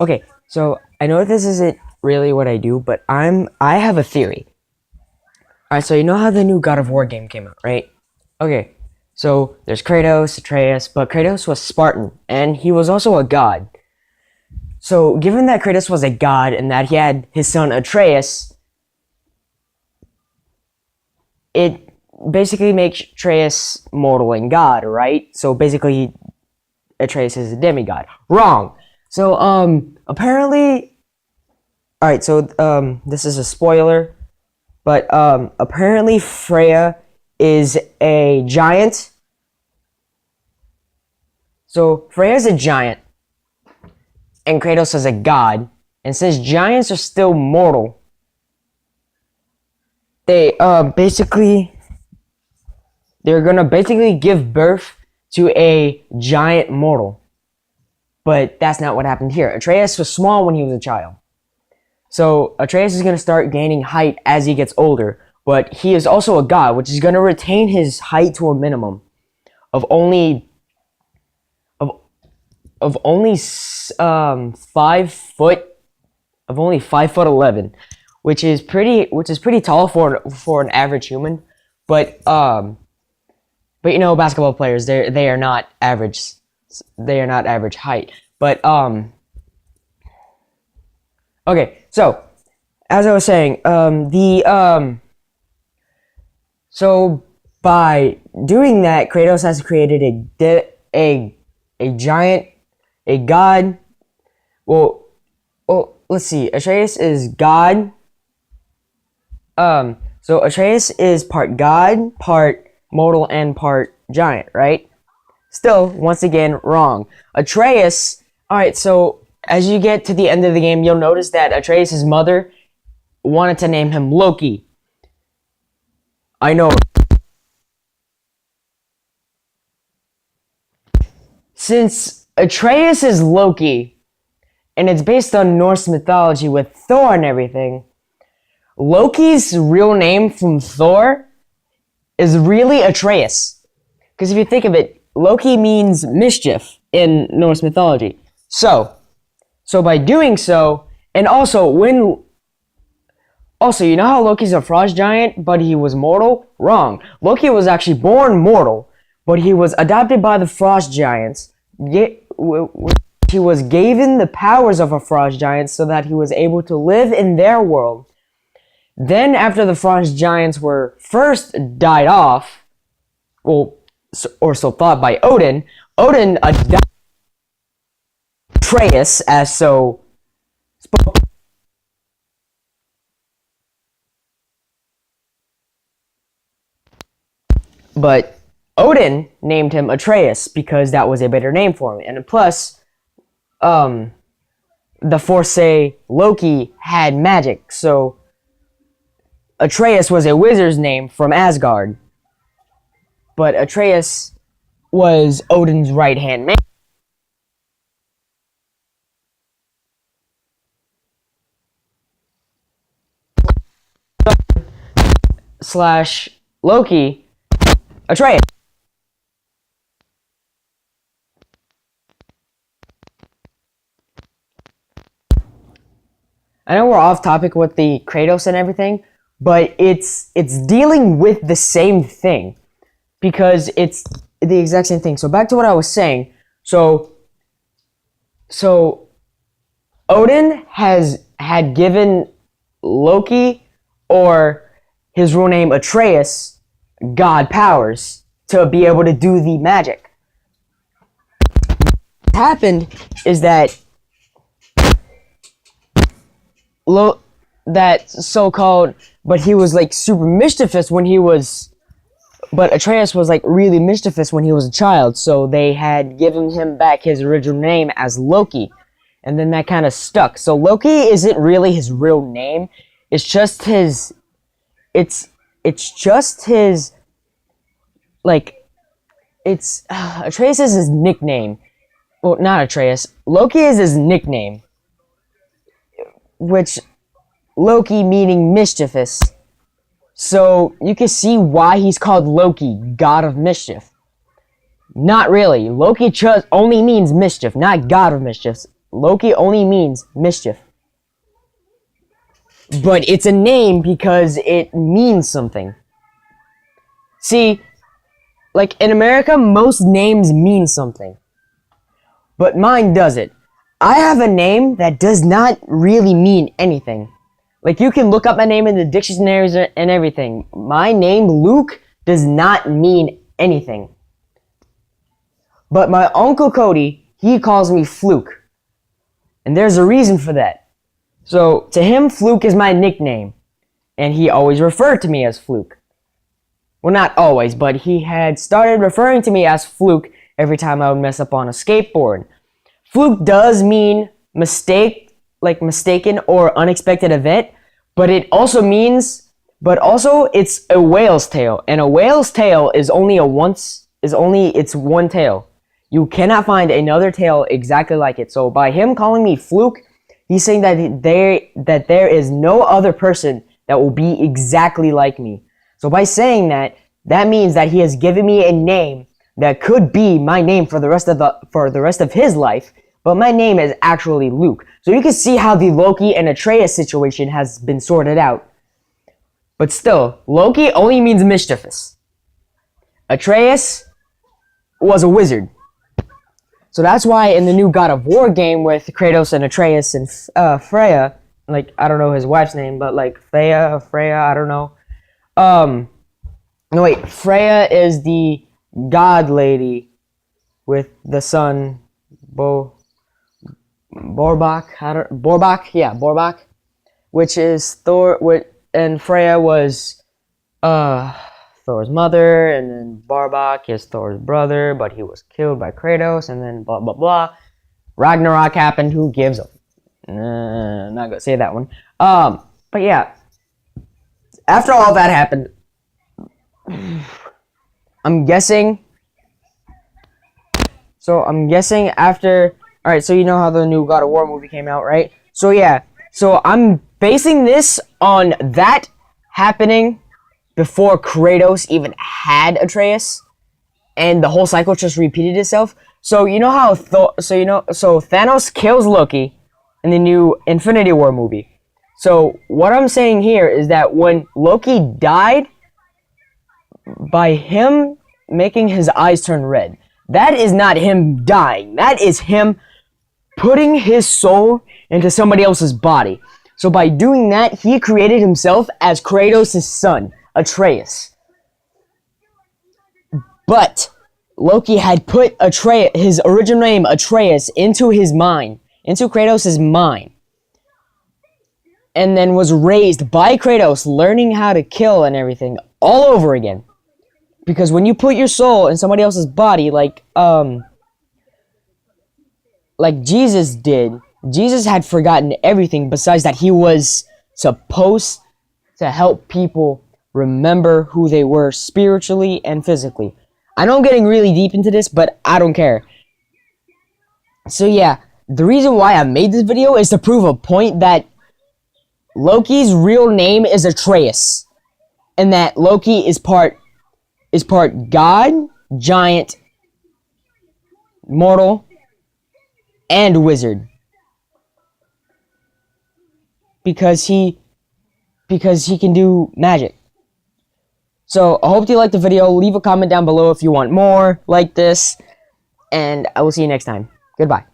Okay, so I know this isn't really what I do, but I have a theory. Alright, so you know how the new God of War game came out, right? Okay, so there's Kratos, Atreus, but Kratos was Spartan, and he was also a god. So given that Kratos was a god and that he had his son Atreus, it basically makes Atreus mortal and god, right? So basically Atreus is a demigod. Wrong. So apparently, all right, so this is a spoiler, but apparently Freya is a giant. So Freya's a giant and Kratos is a god, and since giants are still mortal, they're gonna basically give birth to a giant mortal. But that's not what happened here. Atreus was small when he was a child. So Atreus is gonna start gaining height as he gets older, but he is also a god, which is gonna retain his height to a minimum of only 5'11", which is pretty tall for an average human. But you know, basketball players, they are not average. They are not average height. But okay, so as I was saying, so by doing that, Kratos has created a giant, a god. Well, let's see. Atreus is god. So Atreus is part god, part mortal, and part giant, right? Still, once again, wrong. Atreus. All right. So as you get to the end of the game, you'll notice that Atreus' mother wanted to name him Loki. I know. Since Atreus is Loki, and it's based on Norse mythology with Thor and everything, Loki's real name from Thor is really Atreus. Because if you think of it, Loki means mischief in Norse mythology. So by doing so, and also, you know how Loki's a frost giant, but he was mortal? Wrong. Loki was actually born mortal, but he was adopted by the frost giants. He was given the powers of a frost giant so that he was able to live in their world. Then, after the frost giants were first died off, or so thought by Odin adopted Atreus as so spoke. But Odin named him Atreus because that was a better name for him. And plus, the Forsay Loki had magic, so Atreus was a wizard's name from Asgard. But Atreus was Odin's right-hand man. Slash Loki, Atreus. I know we're off topic with the Kratos and everything, but it's dealing with the same thing because it's the exact same thing. So back to what I was saying. So Odin had given Loki, or his real name Atreus, god powers to be able to do the magic. What happened is that that so-called, but he was like super mischievous when he was, but Atreus was like really mischievous when he was a child, so they had given him back his original name as Loki, and then that kind of stuck. So Loki isn't really his real name, it's just his, it's just his, like, it's, Atreus is his nickname. Well, not Atreus, Loki is his nickname, which Loki meaning mischievous. So you can see why he's called Loki, god of mischief. Not really. Loki just only means mischief, not god of mischief. Loki only means mischief. But it's a name because it means something. See, like in America, most names mean something. But mine doesn't. I have a name that does not really mean anything. Like you can look up my name in the dictionaries and everything. My name, Luke, does not mean anything. But my Uncle Cody, he calls me Fluke. And there's a reason for that. So, to him, Fluke is my nickname. And he always referred to me as Fluke. Well, not always, but he had started referring to me as Fluke every time I would mess up on a skateboard. Fluke does mean mistake, like mistaken or unexpected event, but it also means, it's a whale's tail. And a whale's tail is it's one tail. You cannot find another tail exactly like it. So by him calling me Fluke, he's saying that there is no other person that will be exactly like me. So by saying that, that means that he has given me a name that could be my name for the rest of his life, but my name is actually Luke. So you can see how the Loki and Atraous situation has been sorted out. But still, Loki only means mischievous. Atraous was a wizard. So that's why in the new God of War game with Kratos and Atraous and Freya, like, I don't know his wife's name, but like Freya, I don't know. No wait, Freya is the god lady with the son, Borbak, which is Thor, and Freya was, Thor's mother, and then Barbak is Thor's brother, but he was killed by Kratos, and then blah blah blah. Ragnarok happened, who gives a... not gonna say that one. But yeah. After all that happened, I'm guessing after... Alright, so you know how the new God of War movie came out, right? So yeah, so I'm basing this on that happening before Kratos even had Atraous, and the whole cycle just repeated itself. So you know how Thanos kills Loki in the new Infinity War movie. So what I'm saying here is that when Loki died, by him making his eyes turn red, that is not him dying. That is him putting his soul into somebody else's body. So by doing that, he created himself as Kratos' son, Atraous. But Loki had put his original name, Atraous, into his mind, into Kratos' mind, and then was raised by Kratos, learning how to kill and everything all over again. Because when you put your soul in somebody else's body, like Jesus did, Jesus had forgotten everything besides that he was supposed to help people remember who they were spiritually and physically. I know I'm getting really deep into this, but I don't care. So yeah, the reason why I made this video is to prove a point that Loki's real name is Atraous, and that Loki is part god, giant, mortal, and wizard. Because he can do magic. So, I hope you liked the video. Leave a comment down below if you want more like this. And I will see you next time. Goodbye.